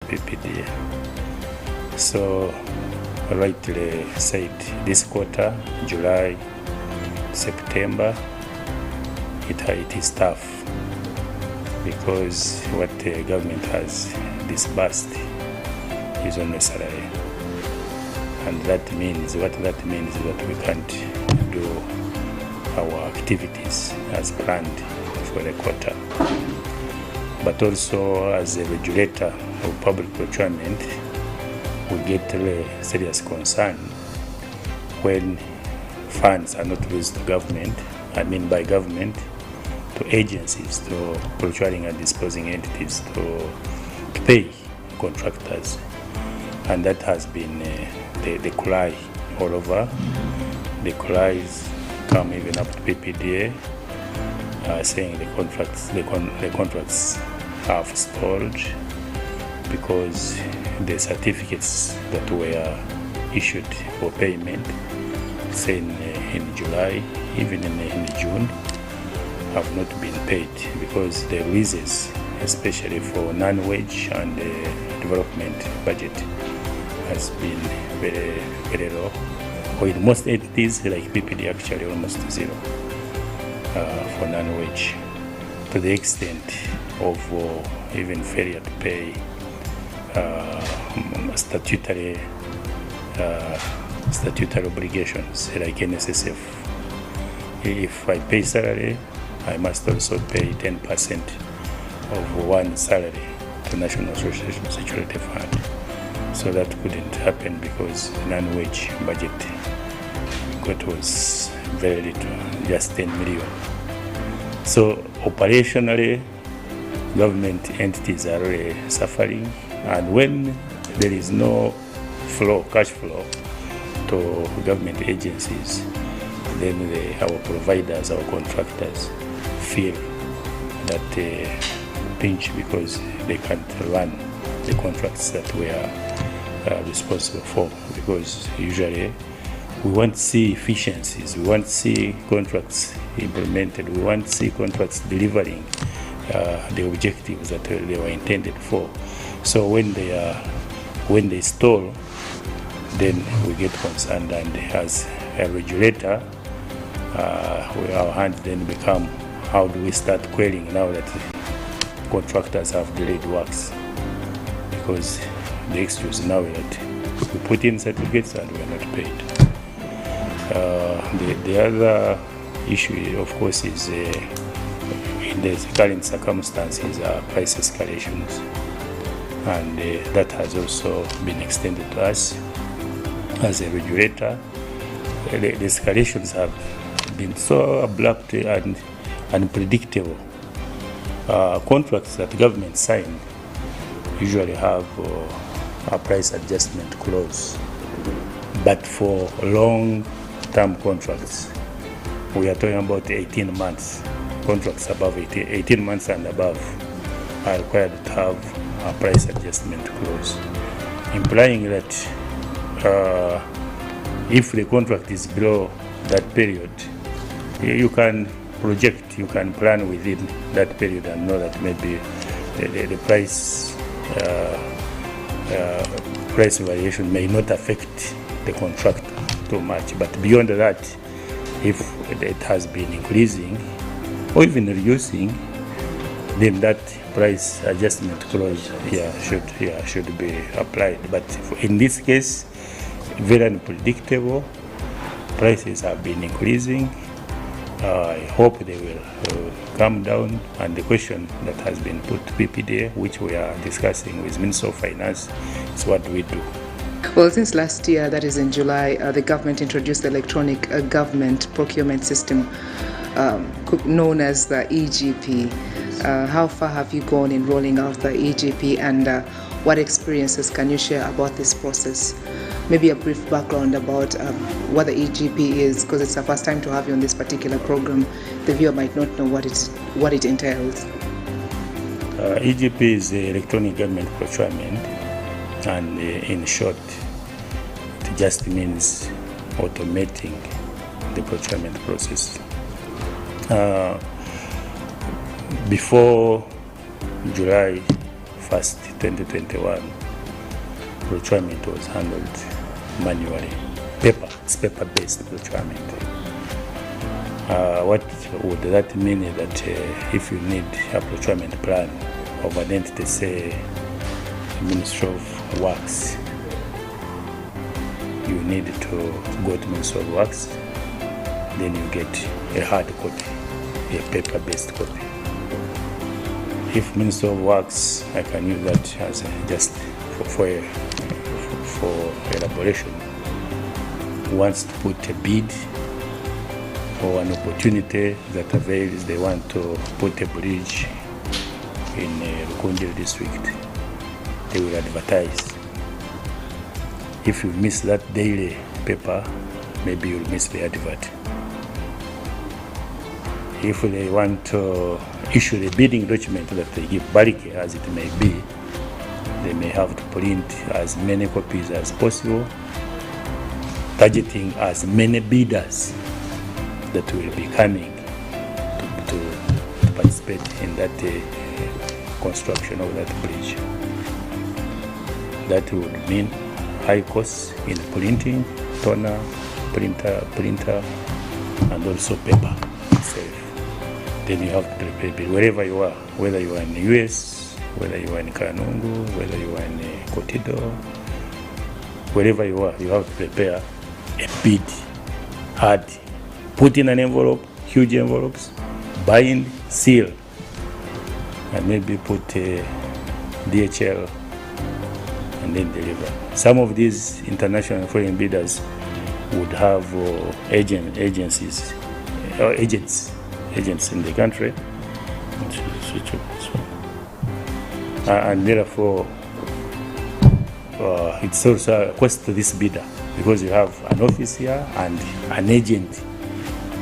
PPDA. So rightly said, this quarter, July, September, it is tough because what the government has disbursed is only salary. And what that means is that we can't do our activities as planned for the quarter. But also as a regulator of public procurement, we get a serious concern when funds are not released to government, by government, to agencies, to procuring and disposing entities to pay contractors. And that has been the cry all over. The cries come even up to PPDA, saying the contracts have stalled because the certificates that were issued for payment, say in July, even in June, have not been paid because the releases, especially for non-wage and development budget, has been very, very low. With most entities like PPD, actually almost zero for non-wage, to the extent of even failure to pay statutory obligations like NSSF. If I pay salary, I must also pay 10% of one salary to National Social Security Fund. So that couldn't happen because non-wage budget was very little, just 10 million. So operationally, government entities are really suffering, and when there is no cash flow to government agencies, then our providers, our contractors feel that pinch because they can't run the contracts that we are responsible for, because usually we want to see efficiencies, we want to see contracts implemented, we want to see contracts delivering the objectives that they were intended for. So when they stall, then we get concerned, and as a regulator, our hands then become, how do we start querying now that contractors have delayed works? Because the excuse now is that we put in certificates and we are not paid. The other issue, of course, is in the current circumstances, price escalations, and that has also been extended to us as a regulator. The escalations have been so abrupt and unpredictable. Contracts that government sign usually have a price adjustment clause, but for long-term contracts, we are talking about 18 months. Contracts above 18 months and above are required to have a price adjustment clause, implying that if the contract is below that period, you can project, you can plan within that period and know that maybe the price variation may not affect the contract too much. But beyond that, if it has been increasing or even reducing, then that price adjustment clause should be applied. But in this case, very unpredictable. Prices have been increasing. I hope they will come down. And the question that has been put to PPDA, which we are discussing with Minister of Finance, is what do we do? Well, since last year, that is in July, the government introduced the electronic government procurement system known as the EGP. How far have you gone in rolling out the EGP, and what experiences can you share about this process? Maybe a brief background about what the EGP is, because it's the first time to have you on this particular program. The viewer might not know what it entails. EGP is the electronic government procurement, and in short, it just means automating the procurement process. Before July 1st, 2021, procurement was handled manually. It's paper-based procurement. What would that mean is that if you need a procurement plan of an entity, say the Ministry of Works, you need to go to Ministry of Works, then you get a hard copy, a paper-based copy. If Ministry of Works, I can use that as just for elaboration, wants to put a bid or an opportunity that avails, they want to put a bridge in Uganda district, they will advertise. If you miss that daily paper, maybe you'll miss the advert. If they want to issue the bidding document that they give bulk as it may be, they may have to print as many copies as possible, targeting as many bidders that will be coming to participate in that construction of that bridge. That would mean high costs in printing, toner, printer, and also paper itself. Then you have to prepare wherever you are, whether you are in the US, whether you are in Kanungu, whether you are in Kotido, wherever you are, you have to prepare a bid, hard, put in an envelope, huge envelopes, bind, seal, and maybe put DHL and then deliver. Some of these international and foreign bidders would have agents in the country, and therefore it's also a cost to this bidder, because you have an office here and an agent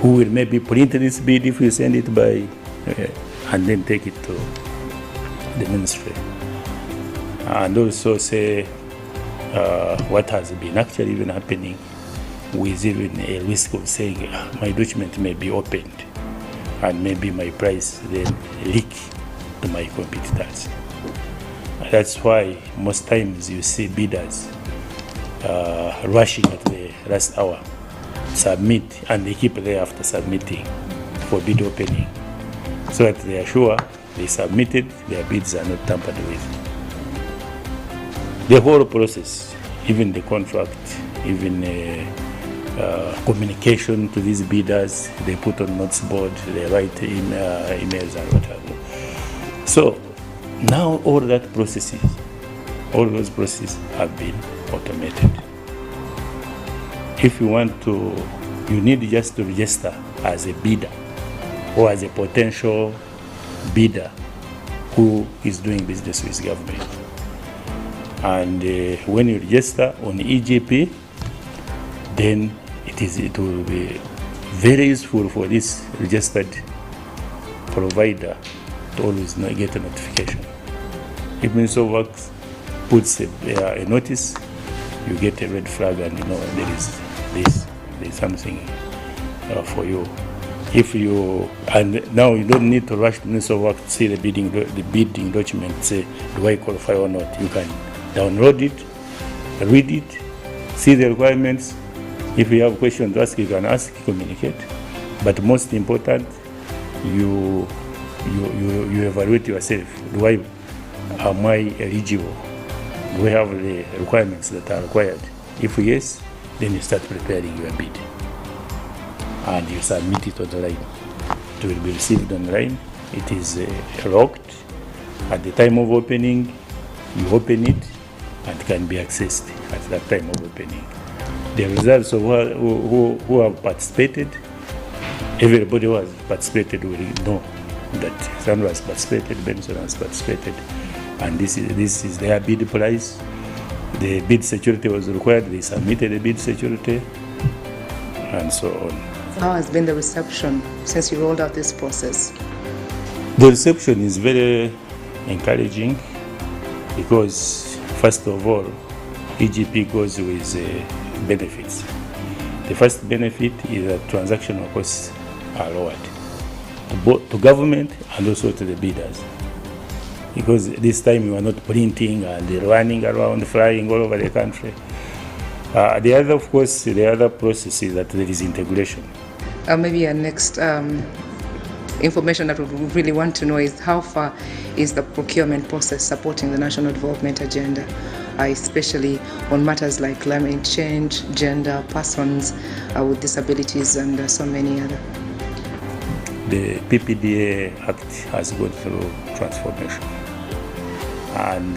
who will maybe print this bid if you send it by and then take it to the ministry, and also say what has been actually even happening with even a risk of saying my document may be opened and maybe my price then leak to my competitors. That's why most times you see bidders rushing at the last hour, submit, and they keep there after submitting for bid opening, so that they are sure they submitted, their bids are not tampered with. The whole process, even the contract, even communication to these bidders, they put on notes board, they write emails and whatever. So now all those processes have been automated. If you want to, you need just to register as a bidder or as a potential bidder who is doing business with government. And when you register on EGP, then it will be very useful for this registered provider to always get a notification. If Ministry of Works puts a notice, you get a red flag, and you know there's something for you. And now you don't need to rush to Ministry of Works to see the bidding document, say, do I qualify or not? You can download it, read it, see the requirements. If you have questions to ask, you can ask, communicate. But most important, you evaluate yourself. Am I eligible? Do I have the requirements that are required? If yes, then you start preparing your bid. And you submit it online. It will be received online. It is locked. At the time of opening, you open it and can be accessed at that time of opening. The results of who have participated, everybody who has participated will know that Sandra has participated, Benson has participated, and this is their bid price. The bid security was required, they submitted the bid security, and so on. How has been the reception since you rolled out this process? The reception is very encouraging because, first of all, EGP goes with benefits. The first benefit is that transactional costs are lowered to government and also to the bidders. because this time we were not printing and running around, flying all over the country. The other, of course, the other process is that there is integration. Maybe our next information that we really want to know is how far is the procurement process supporting the national development agenda, especially on matters like climate change, gender, persons with disabilities, and so many other. The PPDA Act has gone through transformation. And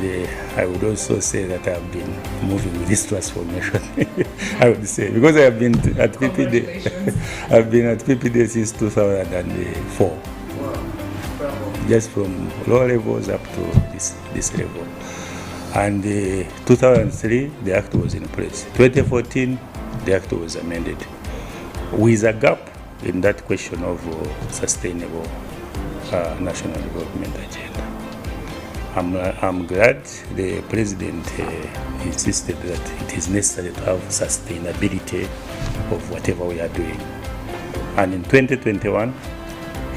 I would also say that I've been moving with this transformation. I would say, because I have been at PPDA. I've been at PPDA since 2004. Wow. Just from low levels up to this level. And 2003, the Act was in place. 2014, the Act was amended with a gap in that question of sustainable national development agenda. I'm glad the President insisted that it is necessary to have sustainability of whatever we are doing. And in 2021,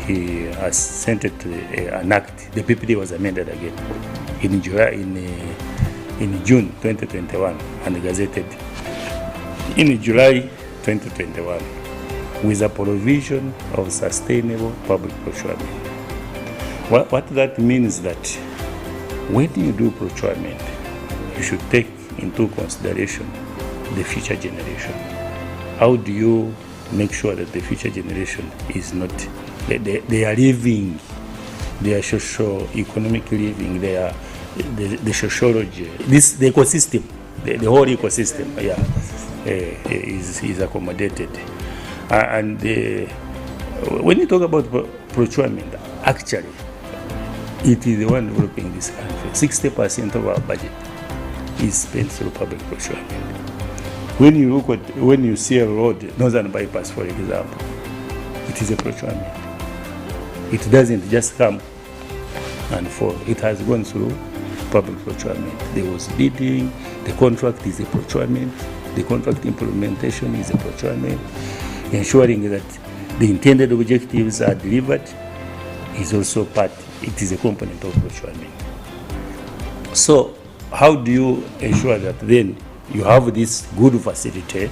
he has sent it an act. The PPD was amended again in June 2021 and gazetted in July 2021 with a provision of sustainable public procurement. What that means that when you do procurement, you should take into consideration the future generation. How do you make sure that the future generation is not, they are living, they are socio-economic living, they are the sociology, the ecosystem, the whole ecosystem, is accommodated. And when you talk about procurement, actually, it is the one developing this country. 60% of our budget is spent through public procurement. When you see a road, Northern Bypass, for example, it is a procurement. It doesn't just come and fall. It has gone through public procurement. There was bidding, the contract is a procurement, the contract implementation is a procurement, ensuring that the intended objectives are delivered is also part. It is a component of procurement. So how do you ensure that then you have this good facility?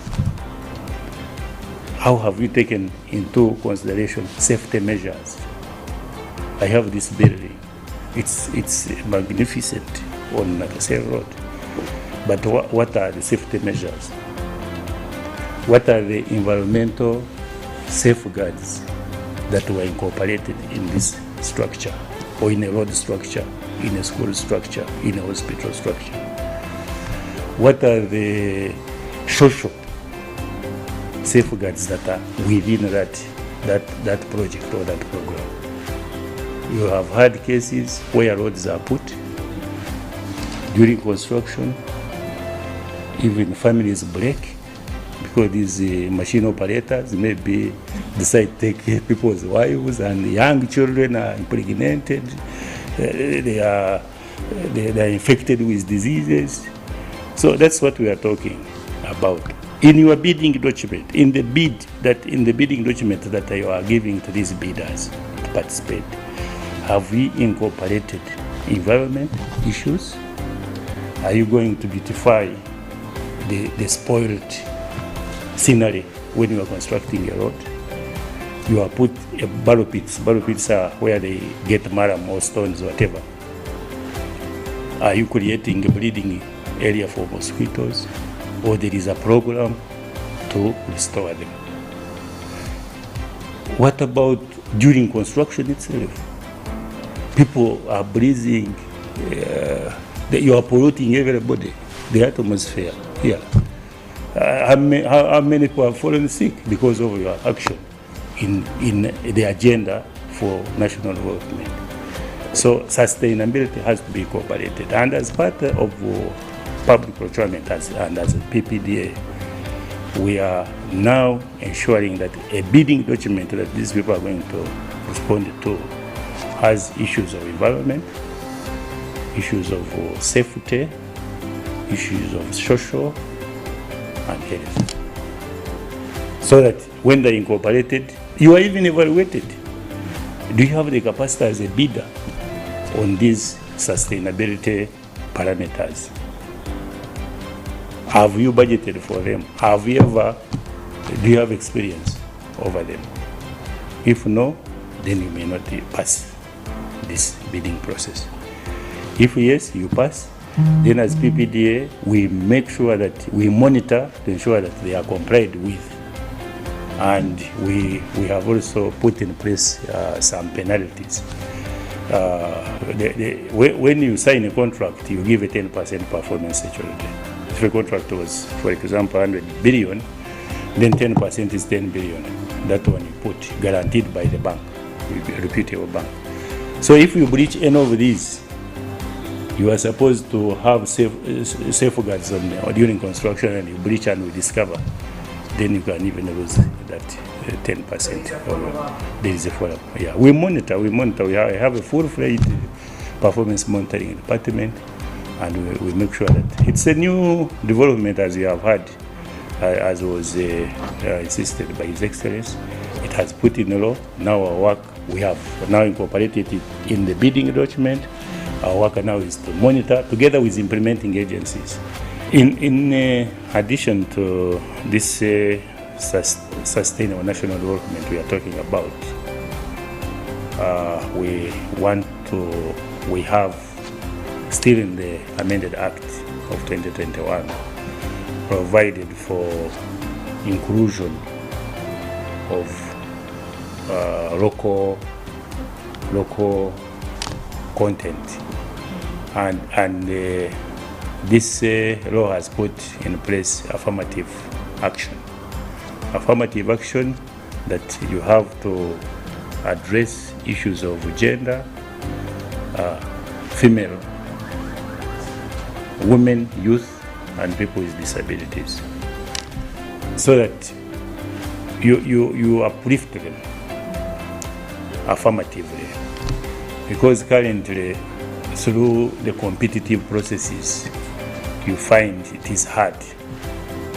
How have you taken into consideration safety measures? I have this building. It's magnificent on Nakasero Road. But what are the safety measures? What are the environmental safeguards that were incorporated in this structure, or in a road structure, in a school structure, in a hospital structure? What are the social safeguards that are within that project or that program? You have had cases where roads are put during construction, even families break because these machine operators maybe decide to take people's wives, and young children are impregnated, they are infected with diseases. So that's what we are talking about. In your bidding document, in the bidding document that you are giving to these bidders to participate, have we incorporated environment issues? Are you going to beautify the spoiled scenery when you are constructing a road? You are put barrow pits. Barrow pits are where they get marram or stones, whatever. Are you creating a breeding area for mosquitoes, or there is a program to restore them? What about during construction itself? People are breathing, you are polluting everybody, the atmosphere here. How many people have fallen sick because of your action in the agenda for national development? So sustainability has to be incorporated. And as part of public procurement and as a PPDA, we are now ensuring that a bidding document that these people are going to respond to has issues of environment, issues of safety, issues of social and health. So that when they're incorporated, you are even evaluated. Do you have the capacity as a bidder on these sustainability parameters. Have you budgeted for them? Do you have experience over them? If no, then you may not pass this bidding process. If yes, you pass, then as PPDA, we make sure that we monitor to ensure that they are complied with. And we have also put in place some penalties. When you sign a contract, you give a 10% performance security. If a contract was, for example, 100 billion, then 10% is 10 billion. That one you put, guaranteed by the bank, a reputable bank. So if you breach any of these, you are supposed to have safeguards during construction, and you breach and we discover, then you can even lose that 10%. There is a follow-up. Yeah, we monitor. We have a full-fledged performance monitoring department, and we make sure that it's a new development, as you have heard, as was insisted by His Excellency. It has put in law. Now our work, we have now incorporated it in the bidding document. Our work now is to monitor together with implementing agencies. In addition to this sustainable national development we are talking about, we have still in the amended Act of 2021 provided for inclusion of local content, and this law has put in place affirmative action that you have to address issues of gender, female, women, youth, and people with disabilities, so that you uplift them affirmatively, because currently through the competitive processes you find it is hard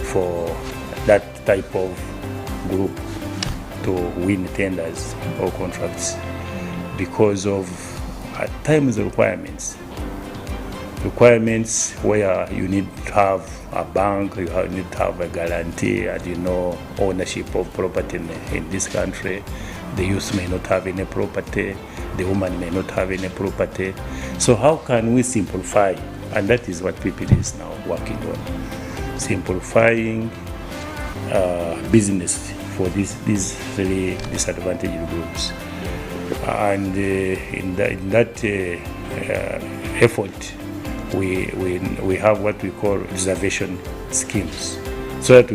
for that type of group to win tenders or contracts because of at times requirements where you need to have a bank, you need to have a guarantee, and ownership of property in this country. The youth may not have any property, the woman may not have any property. So how can we simplify? And that is what PPD is now working on, simplifying business for these really disadvantaged groups. And in that effort, we have what we call reservation schemes, so that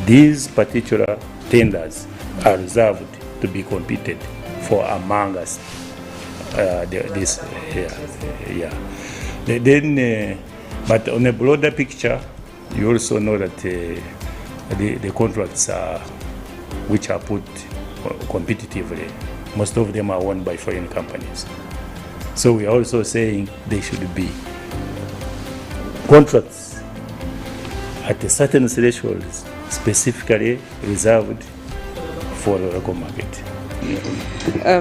these particular tenders are reserved to be competed for among us. But on a broader picture, you also know that the contracts which are put competitively, most of them are won by foreign companies. So we are also saying they should be contracts at a certain threshold specifically reserved for the local market.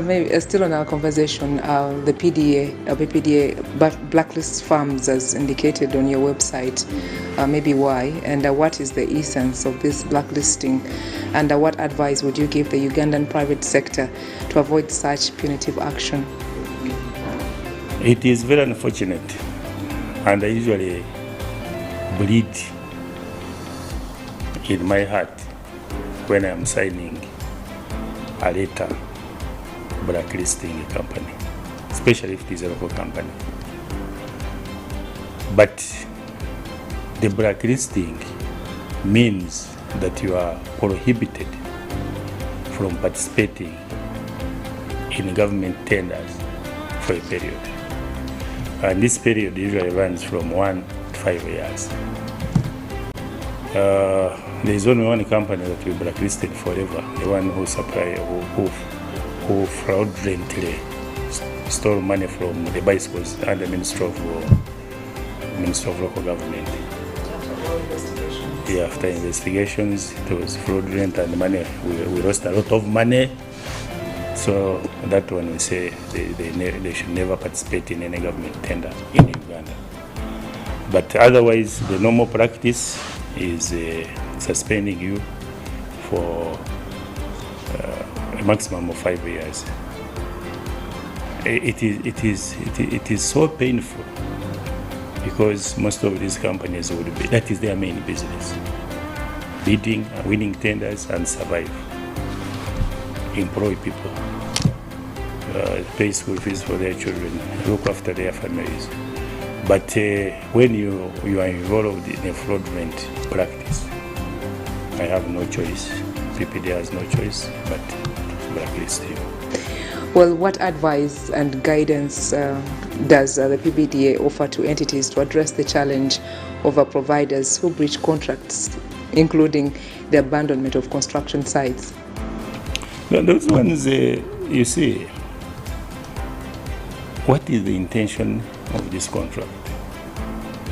Maybe still on our conversation, the PPDA blacklist firms as indicated on your website. Maybe why, and what is the essence of this blacklisting, and what advice would you give the Ugandan private sector to avoid such punitive action? It is very unfortunate, and I usually bleed in my heart when I am signing a letter blacklisting a company, especially if it is a local company. But the blacklisting means that you are prohibited from participating in government tenders for a period. And this period usually runs from 1 to 5 years. There is only one company that we blacklisted forever, the one who fraudulently stole money from the bicycles and the Ministry of Local Government. Yeah, after investigations, it was fraudulent and money. We lost a lot of money. So that one we say they should never participate in any government tender in Uganda. But otherwise, the normal practice is suspending you for a maximum of 5 years. It is so painful because most of these companies would be, that is their main business, bidding, winning tenders and survive, employ people, pay school fees for their children, look after their families. But when you are involved in a fraudulent practice, I have no choice. PPDA has no choice but to blacklist you. Well, what advice and guidance does the PPDA offer to entities to address the challenge of providers who breach contracts, including the abandonment of construction sites? Now, those ones, you see, what is the intention of this contract?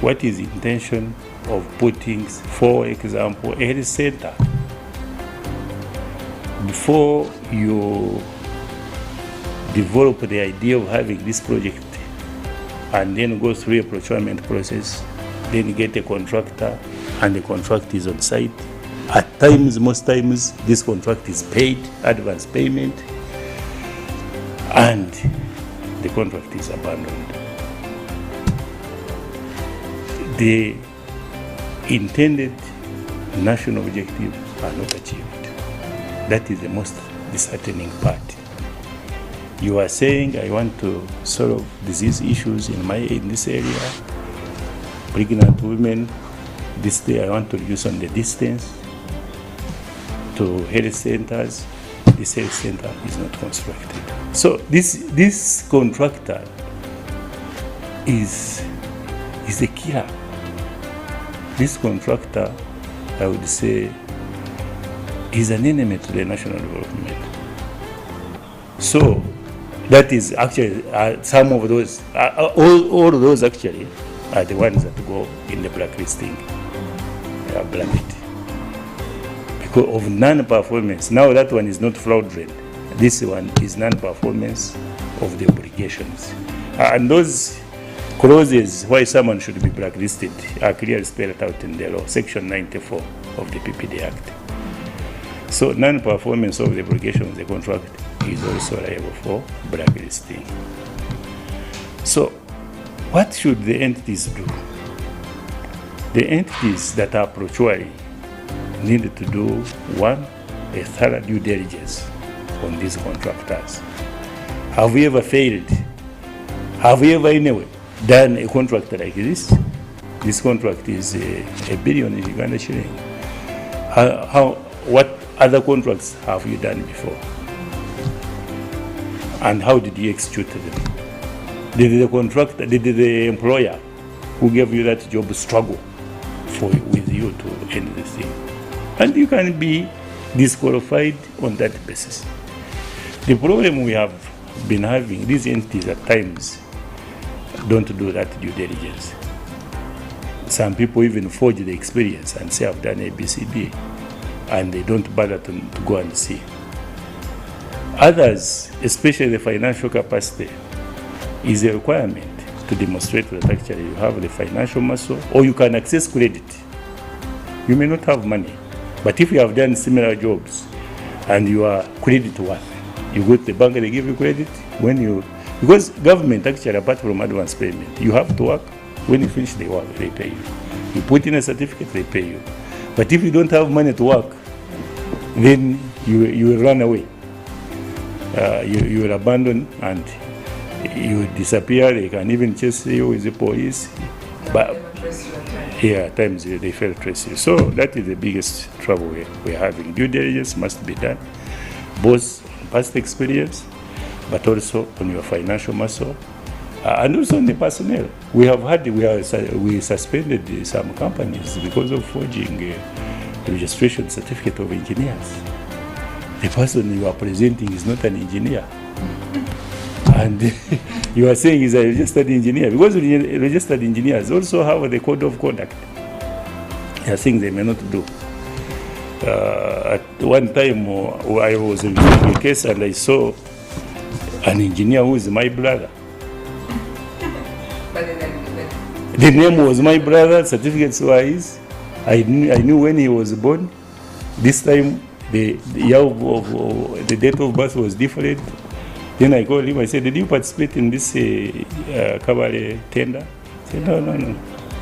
What is the intention of putting, for example, a health center? Before you develop the idea of having this project and then go through a procurement process, then get a contractor, and the contract is on site. At times, most times, this contract is paid, advance payment, and the contract is abandoned. The intended national objectives are not achieved. That is the most disheartening part. You are saying, I want to solve disease issues in this area, pregnant women, this day I want to reduce on the distance to health centers. This health center is not constructed. So this contractor is a killer. This contractor, I would say, is an enemy to the national development. So that is actually some of those, all of those actually are the ones that go in the blacklisting bracket. Because of non-performance. Now that one is not fraudulent. This one is non-performance of the obligations. And those clauses why someone should be blacklisted are clearly spelled out in the law, Section 94 of the PPDA Act. So non-performance of the obligation of the contract is also liable for blacklisting. So what should the entities do? The entities that are pro-choice need to do, one, a thorough due diligence on these contractors. Have we ever failed? Have we ever anyway done a contract like this? This contract is a billion in Uganda shilling. What other contracts have you done before? And how did you execute them? Did the contractor, did the employer who gave you that job struggle with you to end the thing? And you can be disqualified on that basis. The problem we have been having, these entities at times don't do that due diligence. Some people even forge the experience and say, I've done ABCD, and they don't bother to go and see. Others, especially the financial capacity, is a requirement to demonstrate that actually you have the financial muscle or you can access credit. You may not have money, but if you have done similar jobs and you are credit worth, you go to the bank and they give you credit. Because government actually, apart from advance payment, you have to work. When you finish the work, they pay you. You put in a certificate, they pay you. But if you don't have money to work, then you will run away. You will abandon and you disappear. They can even chase you with the police. But at times they fail to trace you. So that is the biggest trouble we're having. Due diligence must be done, both on past experience, but also on your financial muscle, and also on the personnel. We suspended some companies because of forging registration certificate of engineers. The person you are presenting is not an engineer. And you are saying he's a registered engineer, because registered engineers also have the code of conduct. There are things they may not do. At one time, I was reviewing a case and I saw an engineer who is my brother. But The name was my brother, certificates were his. I knew when he was born. This time the year of the date of birth was different. Then I called him, I said, did you participate in this cabaret tender? He said, no.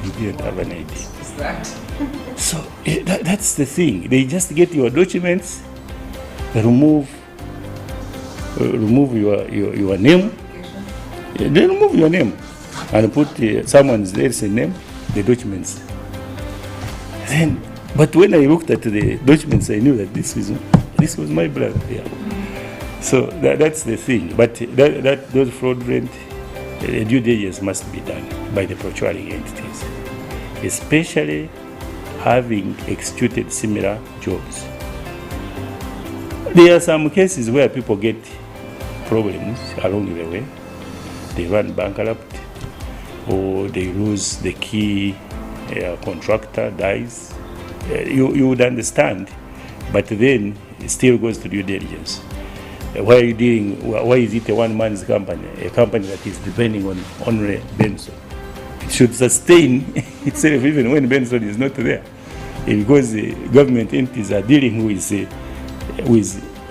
He didn't have an idea. Is that? So that's the thing. They just get your documents, remove your name. They remove your name and put someone's else name, the documents. Then, but when I looked at the documents, I knew that this was my brother. Yeah. So that's the thing. But those fraudulent due diligence must be done by the procuring entities, especially having executed similar jobs. There are some cases where people get problems along the way. They run bankrupt, or they lose the key contractor, dies. You would understand, but then it still goes to due diligence. Why are you dealing? Why is it a one-man's company, a company that is depending on only Benson? It should sustain itself even when Benson is not there, because the government entities are dealing with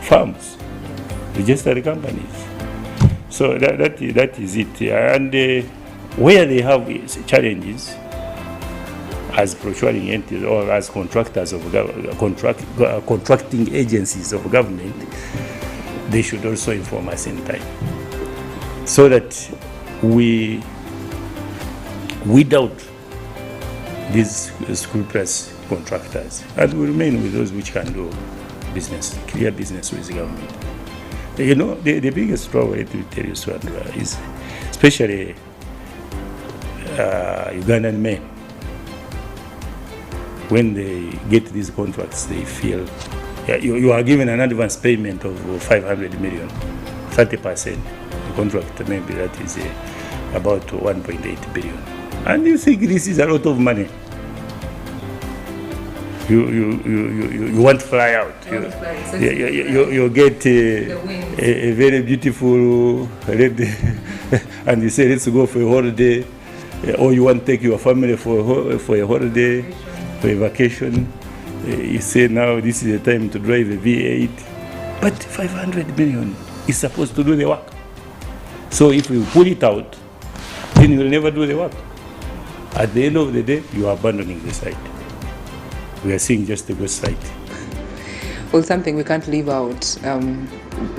firms, registered companies. So that is it. And where they have challenges as procuring entities or as contractors of contracting agencies of government, they should also inform us in time, so that we weed out these scrupulous contractors and we remain with those which can do business, clear business with the government. You know, the biggest trouble, let me tell you, Swandra, is especially Ugandan men. When they get these contracts, they feel you are given an advance payment of 500 million, 30%. The contract, maybe that is about 1.8 billion. And you think this is a lot of money. You want to fly out. You get a very beautiful lady, and you say, let's go for a holiday, or you want to take your family for a holiday, for a vacation. You say now this is the time to drive a V8, but 500 million is supposed to do the work. So if you pull it out, then you will never do the work. At the end of the day, you are abandoning the site. We are seeing just the good site. Well, something we can't leave out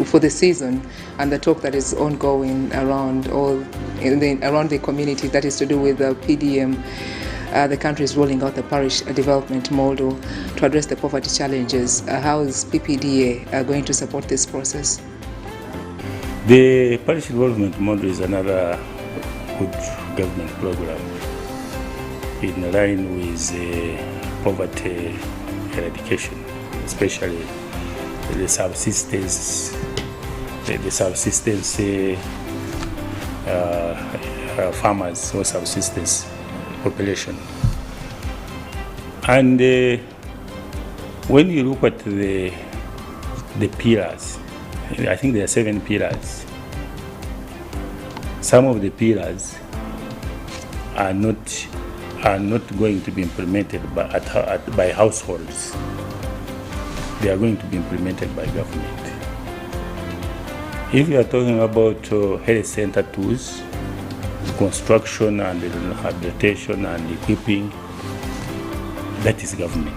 for the season and the talk that is ongoing around the community, that is to do with the PDM. The country is rolling out the parish development model to address the poverty challenges. How is PPDA going to support this process? The parish development model is another good government program in line with poverty eradication, especially the subsistence farmers or subsistence population. And when you look at the pillars, I think there are 7 pillars. Some of the pillars are not going to be implemented by households. They are going to be implemented by government. If you are talking about health center tools, construction and rehabilitation and equipping, that is government.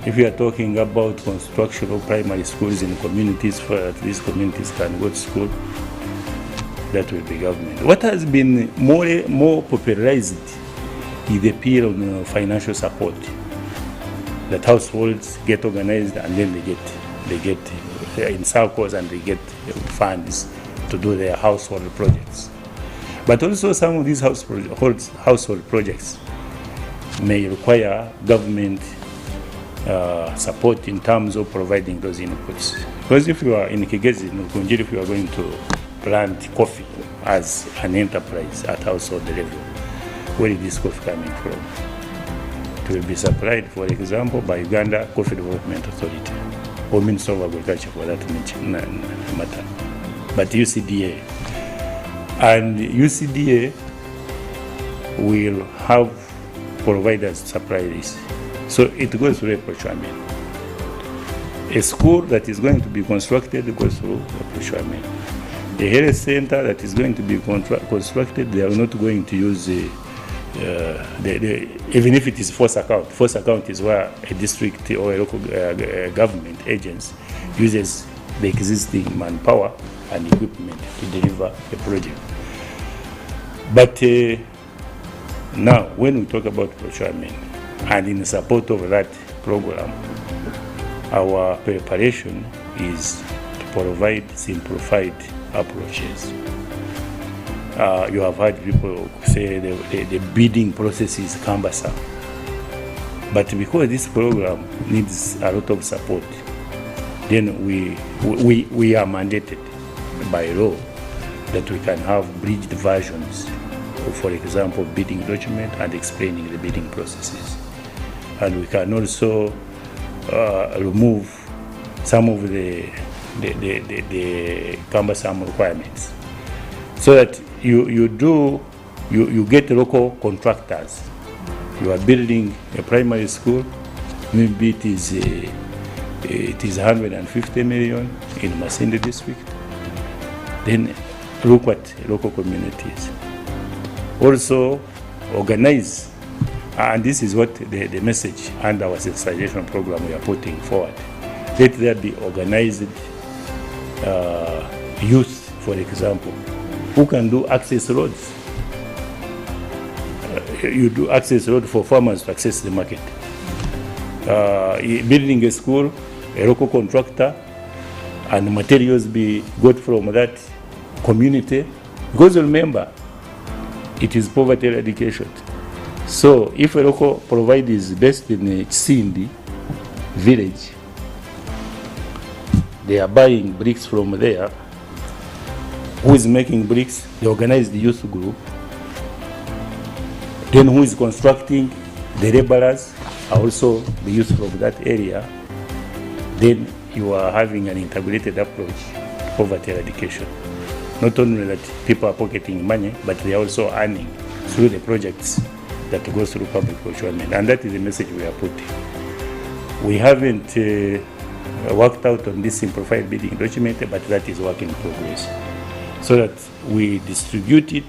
If you are talking about construction of primary schools in communities for that these communities can go to school, that will be government. What has been more popularized is the appeal on financial support, that households get organized and then they get in circles and they get funds to do their household projects. But also some of these household projects may require government support in terms of providing those inputs. Because if you are in Kigezi, Nukunjiri, if you are going to plant coffee as an enterprise at household level, where is this coffee coming from? It will be supplied, for example, by Uganda Coffee Development Authority, or Minister of Agriculture for that matter. but UCDA. And UCDA will have providers to supply this. So it goes through a procurement. A school that is going to be constructed goes through a procurement. A health center that is going to be constructed, they are not going to use even if it is force account. Force account is where a district or a local government agency uses the existing manpower and equipment to deliver a project. But now, when we talk about procurement and in support of that program, our preparation is to provide simplified approaches. You have heard people say the bidding process is cumbersome. But because this program needs a lot of support, then we are mandated by law that we can have bridged versions of, for example, bidding document and explaining the bidding processes. And we can also remove some of the cumbersome requirements, so that you get local contractors. You are building a primary school, maybe it is 150 million in Masindi district. Then look at local communities. Also organize, and this is what the message and our sensitization program we are putting forward. Let there be organized youth, for example, who can do access roads. You do access road for farmers to access the market. Building a school, a local contractor, and materials be got from that community. Because remember, it is poverty eradication. So if a local provider is based in a Sindi village, they are buying bricks from there. Who is making bricks? They organize the youth group. Then who is constructing? The laborers are also the youth from that area. Then you are having an integrated approach to poverty eradication. Not only that people are pocketing money, but they are also earning through the projects that go through public procurement. And that is the message we are putting. We haven't worked out on this simplified bidding document, but that is work in progress. So that we distribute it,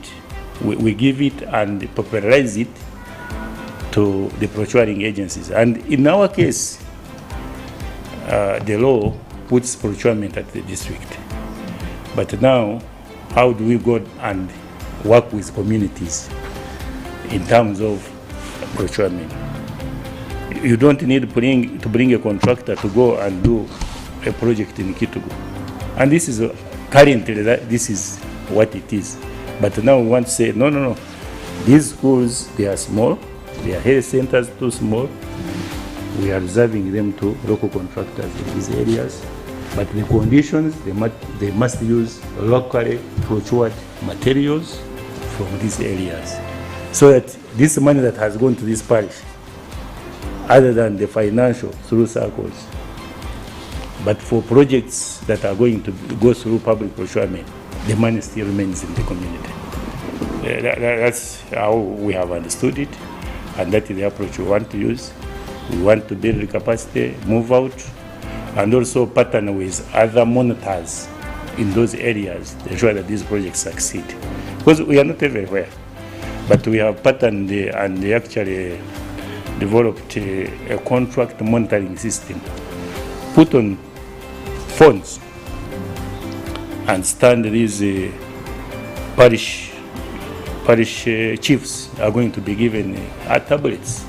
we give it and popularize it to the procuring agencies. And in our case, the law puts procurement at the district. But now, how do we go and work with communities in terms of procurement? You don't need to bring a contractor to go and do a project in Kitugu. And this is currently this is what it is. But now we want to say, no. These schools, they are small. Their health centers too small. We are reserving them to local contractors in these areas. But the conditions, they must use locally procured materials from these areas. So that this money that has gone to this parish, other than the financial through circles, but for projects that are going to go through public procurement, the money still remains in the community. That's how we have understood it, and that is the approach we want to use. We want to build capacity, move out, and also partner with other monitors in those areas to ensure that these projects succeed. Because we are not everywhere, but we have patterned and they actually developed a contract monitoring system, put on phones, and stand these parish chiefs are going to be given tablets.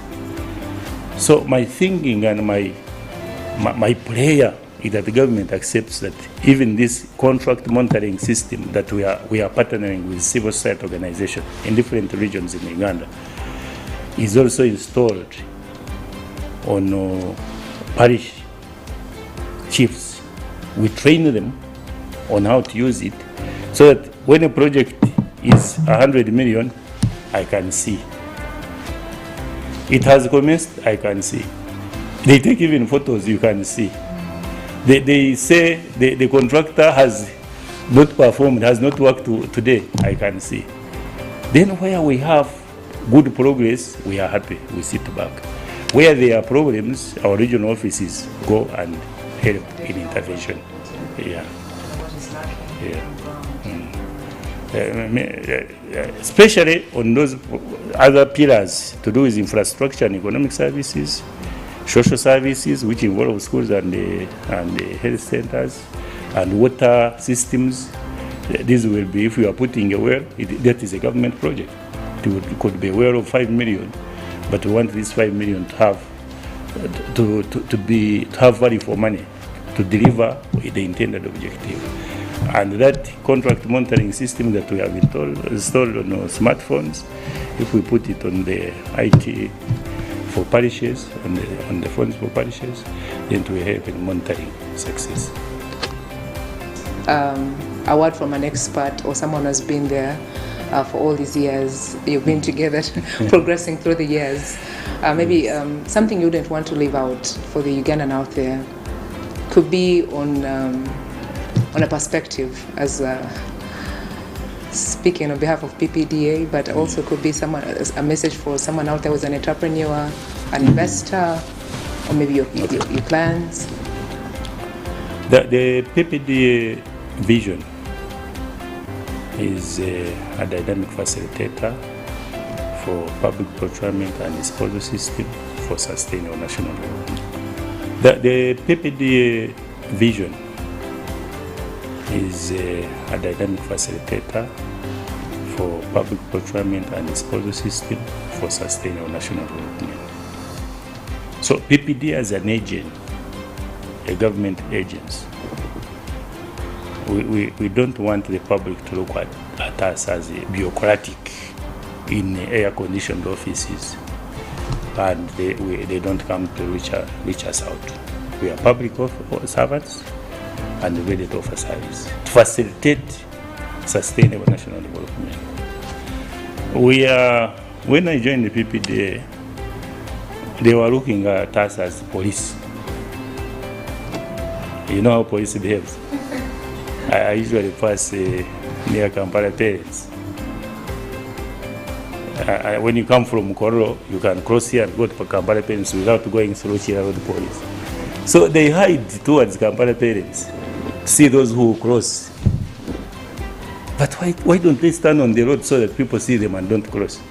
So my thinking and my prayer is that the government accepts that even this contract monitoring system that we are partnering with civil society organizations in different regions in Uganda is also installed on parish chiefs. We train them on how to use it, so that when a project is 100 million, I can see. It has commenced, I can see. They take even photos, you can see. They say the contractor has not performed, has not worked today, I can see. Then where we have good progress, we are happy, we sit back. Where there are problems, our regional offices go and help in intervention. Yeah. Yeah. Especially on those other pillars to do with infrastructure and economic services, social services, which involve schools and health centers, and water systems. This will be, if you are putting a well, that is a government project. It could be a well of 5 million, but we want this 5 million to have to have value for money, to deliver the intended objective. And that contract monitoring system that we have installed on our smartphones, if we put it on the IT for parishes, on the phones for parishes, then it will help in monitoring success. A word from an expert or someone who's been there for all these years, you've been together, progressing through the years. Maybe something you wouldn't want to leave out for the Ugandan out there could be on a perspective as speaking on behalf of PPDA, but also could be a message for someone out there who's an entrepreneur, an investor, or maybe your plans. The PPDA vision is a dynamic facilitator for public procurement and disposal system for sustainable national development. The PPDA vision is a dynamic facilitator for public procurement and disposal system for sustainable national development. So PPDA as an agent, a government agency, we don't want the public to look at us as bureaucratic in air-conditioned offices, and they don't come to reach us out. We are public servants and ready to offer service to facilitate sustainable national development. When I joined the PPDA, they were looking at us as police. You know how police behaves. I usually pass near Kampala parents. When you come from Kororo, you can cross here and go to Kampala parents without going through Chira Road police. So they hide towards Kampala parents, see those who cross. But why don't they stand on the road so that people see them and don't cross?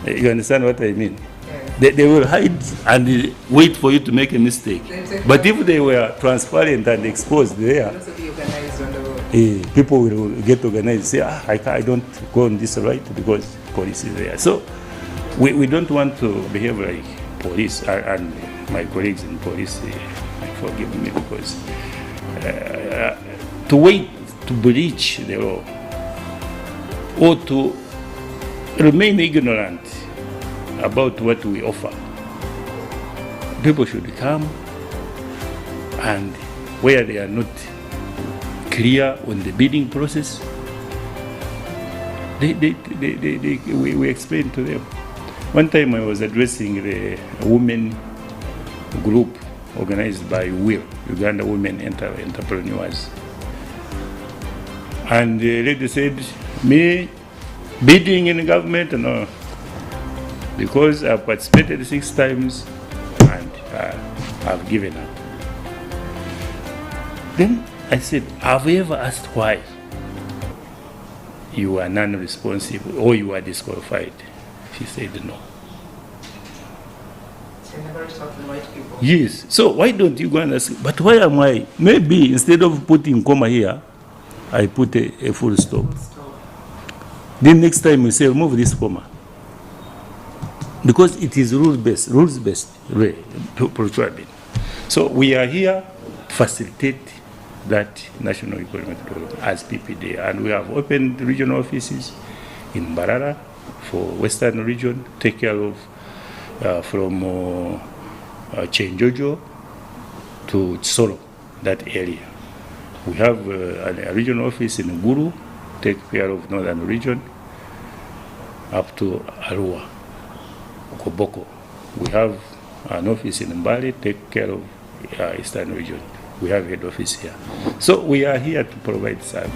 You understand what I mean? They will hide and wait for you to make a mistake. But if they were transparent and exposed there, people will get organized, say, I don't go on this right because police is there. So we don't want to behave like police, and my colleagues in police forgive me, because to wait to breach the law or to remain ignorant about what we offer. People should come, and where they are not clear on the bidding process, we explain to them. One time I was addressing the women group organized by WIL, Uganda Women Entrepreneurs. And the lady said, me bidding in the government? No. Because I've participated 6 times and I've given up. Then I said, have you ever asked why you are non-responsive or you are disqualified? She said no. So you never talk to the right people? Yes. So why don't you go and ask, but why am I? Maybe instead of putting comma here, I put a full stop. Then next time we say remove this comma. Because it is rules-based procurement. So we are here to facilitate that national economic development as PPDA. And we have opened regional offices in Barara for Western region, take care of from Chenjojo to Tsoro, that area. We have a regional office in Guru, take care of northern region, up to Arua, Koboko. We have an office in Mbali, take care of eastern region. We have head office here. So we are here to provide service.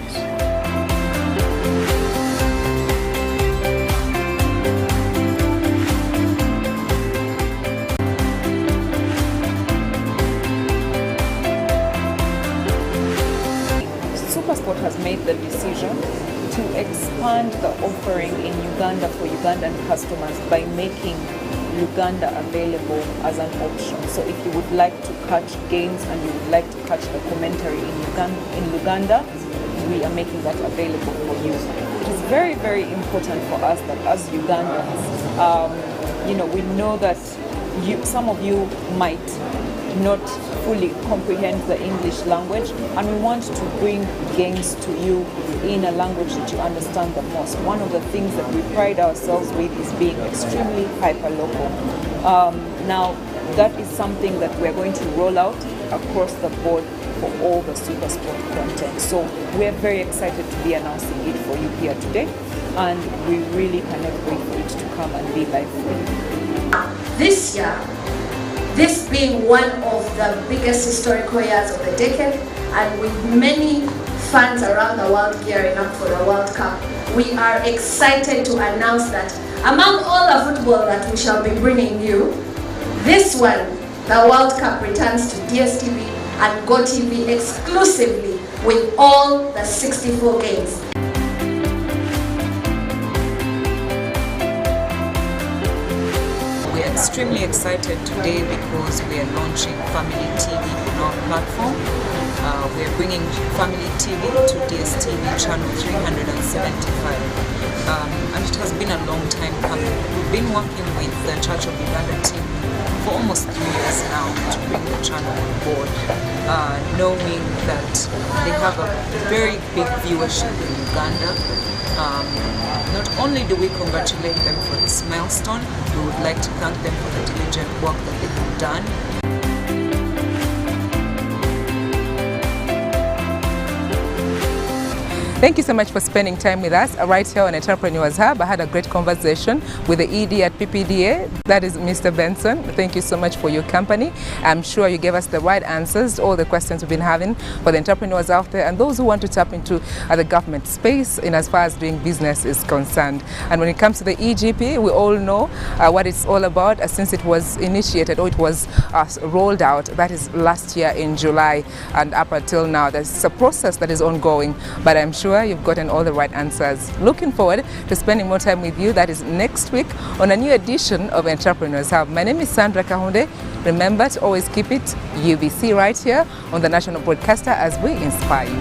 SuperSport has made the decision to expand the offering in Uganda for Ugandan customers by making Uganda available as an option. So if you would like to catch games and you would like to catch the commentary in Uganda, we are making that available for you. It is very, very important for us that as Ugandans, we know that some of you might not fully comprehend the English language, and we want to bring games to you in a language that you understand the most. One of the things that we pride ourselves with is being extremely hyper-local. Now, that is something that we're going to roll out across the board for all the SuperSport content. So we're very excited to be announcing it for you here today, and we really cannot wait for it to come and be live for you. This year, this being one of the biggest historical years of the decade, and with many fans around the world gearing up for the World Cup, we are excited to announce that among all the football that we shall be bringing you, this one, the World Cup, returns to DSTV and GoTV exclusively with all the 64 games. We are extremely excited today because we are launching Family TV on our platform. We are bringing Family TV to DSTV channel 375. And it has been a long time coming. We've been working with the Church of Uganda team for almost 3 years now to bring the channel on board, knowing that they have a very big viewership in Uganda. Not only do we congratulate them for this milestone, we would like to thank them for the diligent work that they have done. Thank you so much for spending time with us right here on Entrepreneurs Hub. I had a great conversation with the ED at PPDA, that is Mr. Benson. Thank you so much for your company. I'm sure you gave us the right answers to all the questions we've been having for the entrepreneurs out there and those who want to tap into the government space in as far as doing business is concerned. And when it comes to the EGP, we all know what it's all about since it was initiated or it was rolled out. That is last year in July, and up until now there's a process that is ongoing, but I'm sure you've gotten all the right answers. Looking forward to spending more time with you. That is next week on a new edition of Entrepreneurs Hub. My name is Sandra Kahunde. Remember to always keep it UBC right here on the National Broadcaster as we inspire you.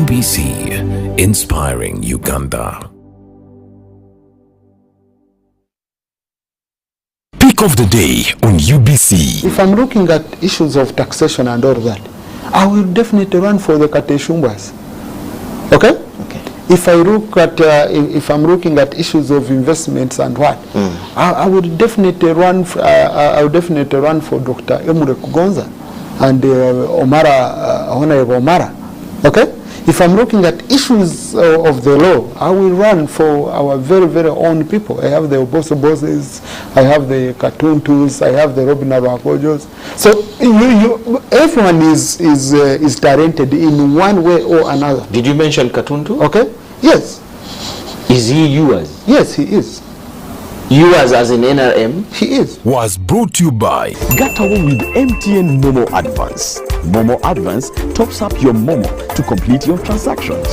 UBC, inspiring Uganda. Pick of the day on UBC. If I'm looking at issues of taxation and all that, I will definitely run for the Kateshumbas. Okay? Okay. If I'm looking at issues of investments and what, I would definitely run. I would definitely run for Dr. Emure Kugonza and Honorable Omara. Okay? If I'm looking at issues of the law, I will run for our very, very own people. I have the Oboso Bosses, I have the Katuntus, I have the Robin Arwakojos. So everyone is talented in one way or another. Did you mention Katuntu? Okay. Yes. Is he yours? Yes, he is. Yours as in NRM? He is. Was brought to you by Get away with MTN Momo Advance. Momo Advance tops up your Momo to complete your transactions.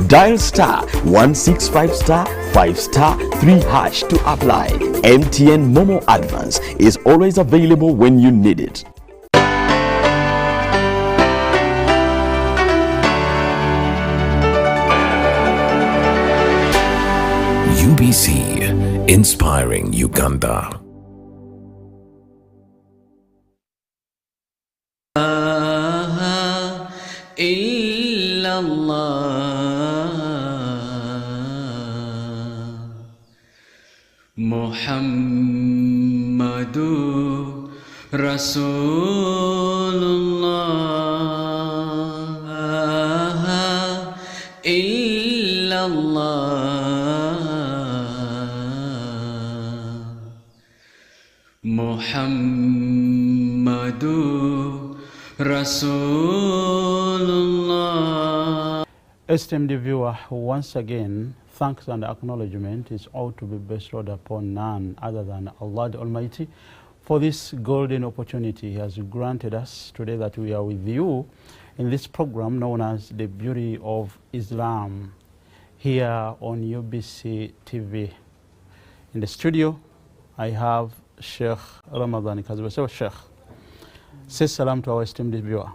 Dial *165*5*3# to apply. MTN Momo Advance is always available when you need it. UBC, inspiring Uganda. Muhammadur Rasulullah illallah Muhammadur Rasulullah. Esteemed viewer, once again, thanks and acknowledgement is all to be bestowed upon none other than Allah the Almighty for this golden opportunity He has granted us today that we are with you in this program known as The Beauty of Islam here on UBC TV. In the studio, I have Sheikh Ramadan Kaziba. So Sheikh, say salam to our esteemed viewer.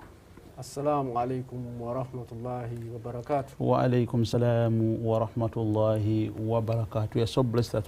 Assalamu alaikum wa rahmatullahi wa barakatuh. Wa alaikum salam wa rahmatullahi wa barakatuh. We are so blessed that